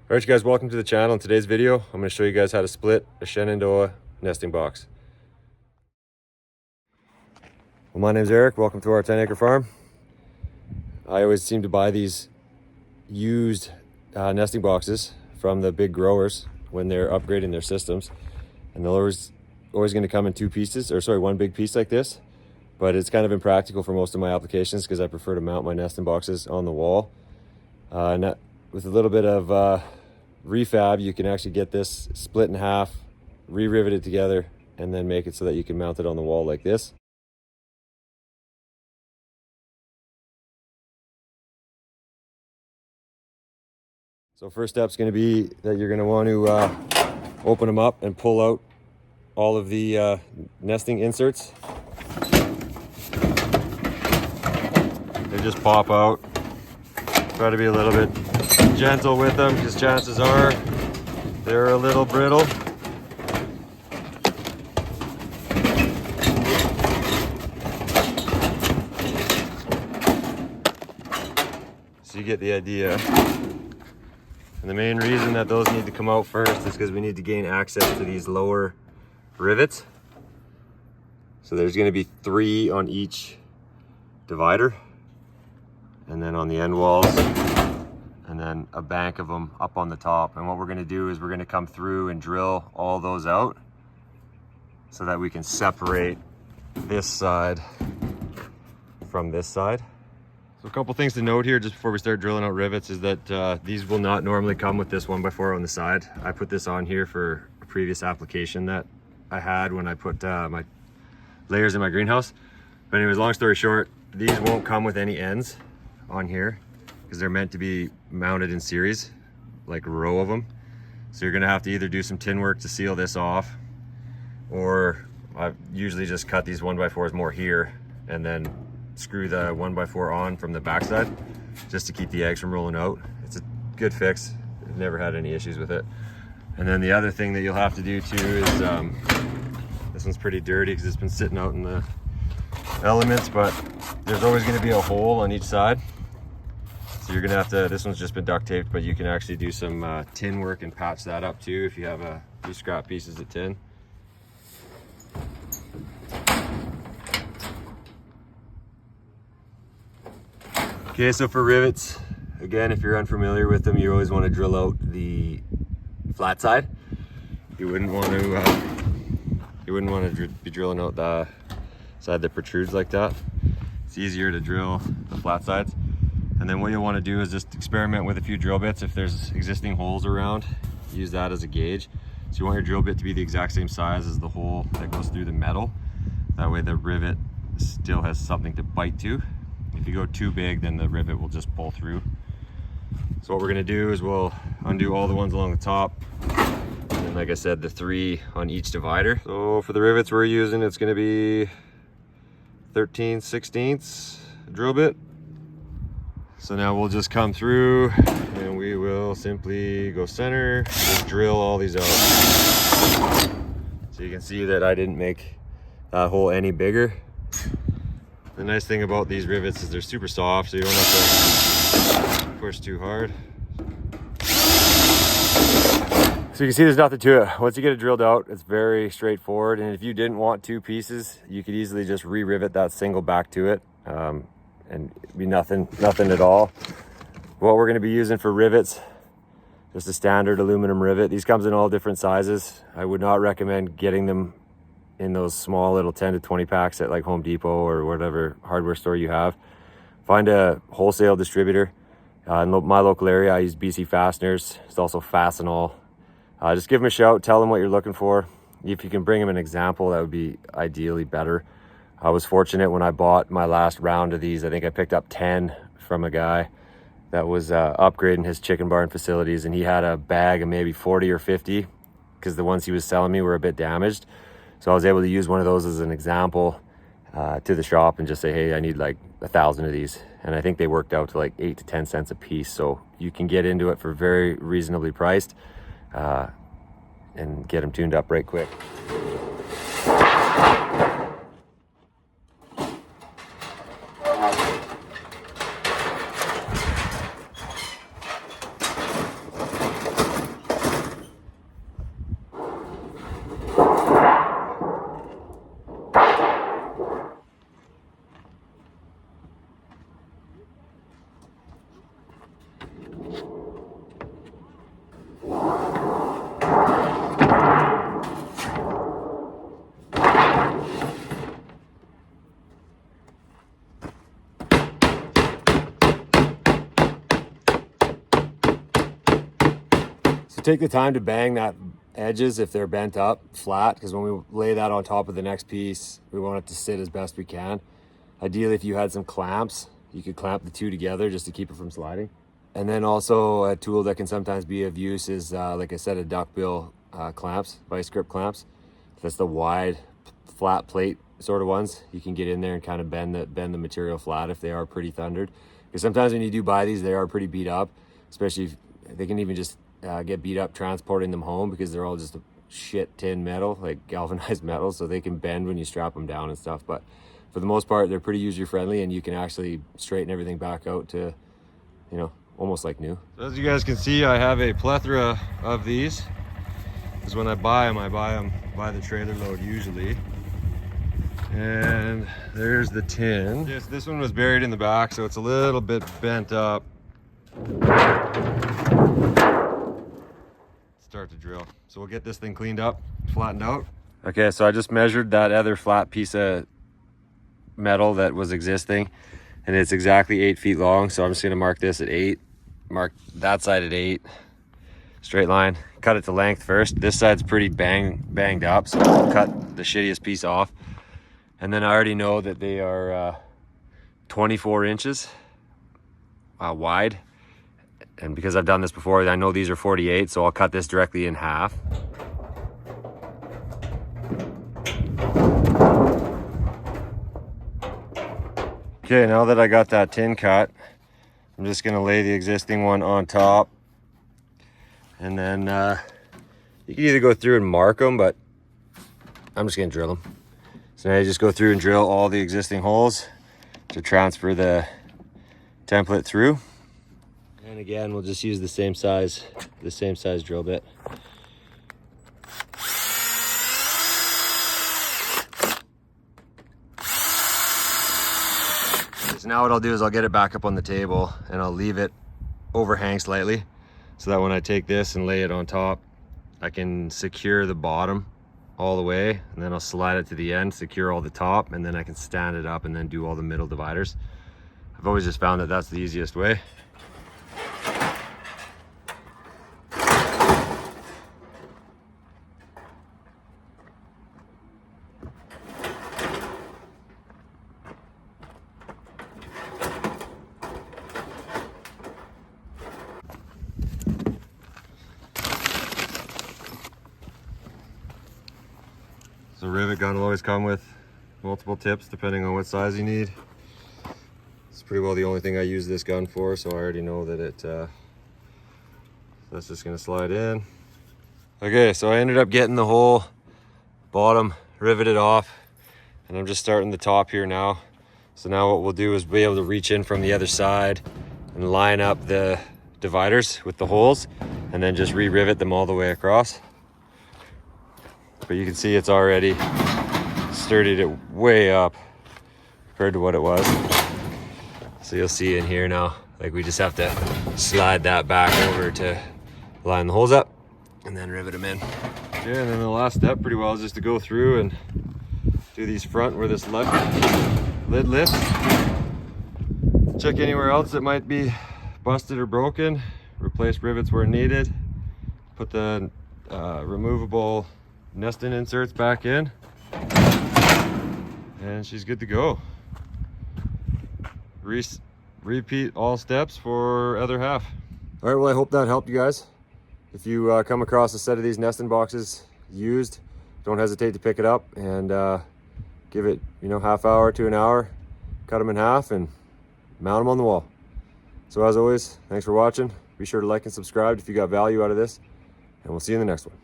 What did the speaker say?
Alright you guys, welcome to the channel. In today's video, I'm going to show you guys how to split a Shenandoah nesting box. Well, my name's Eric. Welcome to our 10-acre farm. I always seem to buy these used nesting boxes from the big growers when they're upgrading their systems. And they're always going to come in one big piece like this. But it's kind of impractical for most of my applications because I prefer to mount my nesting boxes on the wall. With a little bit of refab, you can actually get this split in half, re-rivet it together, and then make it so that you can mount it on the wall like this. So first step is going to be that you're going to want to open them up and pull out all of the nesting inserts. They just pop out. Try to be a little bit gentle with them because chances are they're a little brittle. So you get the idea. And the main reason that those need to come out first is because we need to gain access to these lower rivets. So there's going to be 3 on each divider, and then on the end walls, and then a bank of them up on the top. And what we're going to do is we're going to come through and drill all those out so that we can separate this side from this side. So a couple things to note here just before we start drilling out rivets is that these will not normally come with this 1x4 on the side. I put this on here for a previous application that I had when I put my layers in my greenhouse. But anyways, long story short, these won't come with any ends on here because they're meant to be mounted in series, like a row of them. So you're gonna have to either do some tin work to seal this off, or I usually just cut these 1x4s more here and then screw the 1x4 on from the backside just to keep the eggs from rolling out. It's a good fix. I've never had any issues with it. And then the other thing that you'll have to do too is this one's pretty dirty because it's been sitting out in the elements, but there's always going to be a hole on each side. So you're gonna have to, this one's just been duct taped, but you can actually do some tin work and patch that up too if you have a few scrap pieces of tin. Okay, so for rivets, again, if you're unfamiliar with them, you always want to drill out the flat side. You wouldn't want to be drilling out the side that protrudes like that. It's easier to drill the flat sides. And then what you'll want to do is just experiment with a few drill bits. If there's existing holes around, use that as a gauge. So you want your drill bit to be the exact same size as the hole that goes through the metal. That way the rivet still has something to bite to. If you go too big, then the rivet will just pull through. So what we're going to do is we'll undo all the ones along the top. And then, like I said, the 3 on each divider. So for the rivets we're using, it's going to be 13/16 drill bit. So now we'll just come through and we will simply go center, just drill all these out. So you can see that I didn't make that hole any bigger. The nice thing about these rivets is they're super soft, so you don't have to push too hard. So you can see there's nothing to it. Once you get it drilled out, it's very straightforward. And if you didn't want 2 pieces, you could easily just re-rivet that single back to it. And it'd be nothing at all. What we're going to be using for rivets, just a standard aluminum rivet. These comes in all different sizes. I would not recommend getting them in those small little 10 to 20 packs at like Home Depot or whatever hardware store you have. Find a wholesale distributor. In my local area, I use BC Fasteners. It's also Fastenal. Just give them a shout, tell them what you're looking for. If you can bring them an example, that would be ideally better. I was fortunate when I bought my last round of these. I think I picked up 10 from a guy that was upgrading his chicken barn facilities, and he had a bag of maybe 40 or 50 because the ones he was selling me were a bit damaged. So I was able to use one of those as an example to the shop and just say, hey, I need like 1,000 of these. And I think they worked out to like 8 to 10 cents a piece. So you can get into it for very reasonably priced and get them tuned up right quick. take the time to bang that edges if they're bent up flat, because when we lay that on top of the next piece, we want it to sit as best we can. Ideally, if you had some clamps, you could clamp the two together just to keep it from sliding. And then also a tool that can sometimes be of use is, like I said, a duckbill clamps, vice grip clamps. That's the wide, flat plate sort of ones. You can get in there and kind of bend the material flat if they are pretty thundered. Because sometimes when you do buy these, they are pretty beat up, especially if they can even just get beat up transporting them home, because they're all just a shit tin metal, like galvanized metal, so they can bend when you strap them down and stuff. But for the most part, they're pretty user friendly, and you can actually straighten everything back out to, you know, almost like new. So as you guys can see, I have a plethora of these, because when I buy them by the trailer load usually. And there's the tin. Yes, this one was buried in the back, so it's a little bit bent up. Start to drill. So we'll get this thing cleaned up, flattened out. Okay, so I just measured that other flat piece of metal that was existing, and it's exactly 8 feet long. So I'm just gonna mark this at 8, mark that side at 8, straight line, cut it to length first. This side's pretty banged up, so I'll cut the shittiest piece off. And then I already know that they are 24 inches wide. And because I've done this before, I know these are 48, so I'll cut this directly in half. Okay, now that I got that tin cut, I'm just gonna lay the existing one on top. And then you can either go through and mark them, but I'm just gonna drill them. So now you just go through and drill all the existing holes to transfer the template through. And again, we'll just use the same size drill bit. So now what I'll do is I'll get it back up on the table, and I'll leave it overhang slightly, so that when I take this and lay it on top, I can secure the bottom all the way, and then I'll slide it to the end, secure all the top, and then I can stand it up and then do all the middle dividers. I've always just found that that's the easiest way. So rivet gun will always come with multiple tips depending on what size you need. It's pretty well the only thing I use this gun for, so I already know that that's just gonna slide in. Okay, so I ended up getting the whole bottom riveted off, and I'm just starting the top here now. So now what we'll do is be able to reach in from the other side and line up the dividers with the holes, and then just re-rivet them all the way across. But you can see it's already sturdied it way up compared to what it was. So you'll see in here now, like we just have to slide that back over to line the holes up and then rivet them in. Okay, and then the last step pretty well is just to go through and do these front where this lid lifts. Check anywhere else that might be busted or broken, replace rivets where needed, put the removable nesting inserts back in, and she's good to go. Repeat all steps for other half. All right, well, I hope that helped you guys. If you come across a set of these nesting boxes used, don't hesitate to pick it up and give it, half hour to an hour, cut them in half and mount them on the wall. So as always, thanks for watching. Be sure to like and subscribe if you got value out of this, and we'll see you in the next one.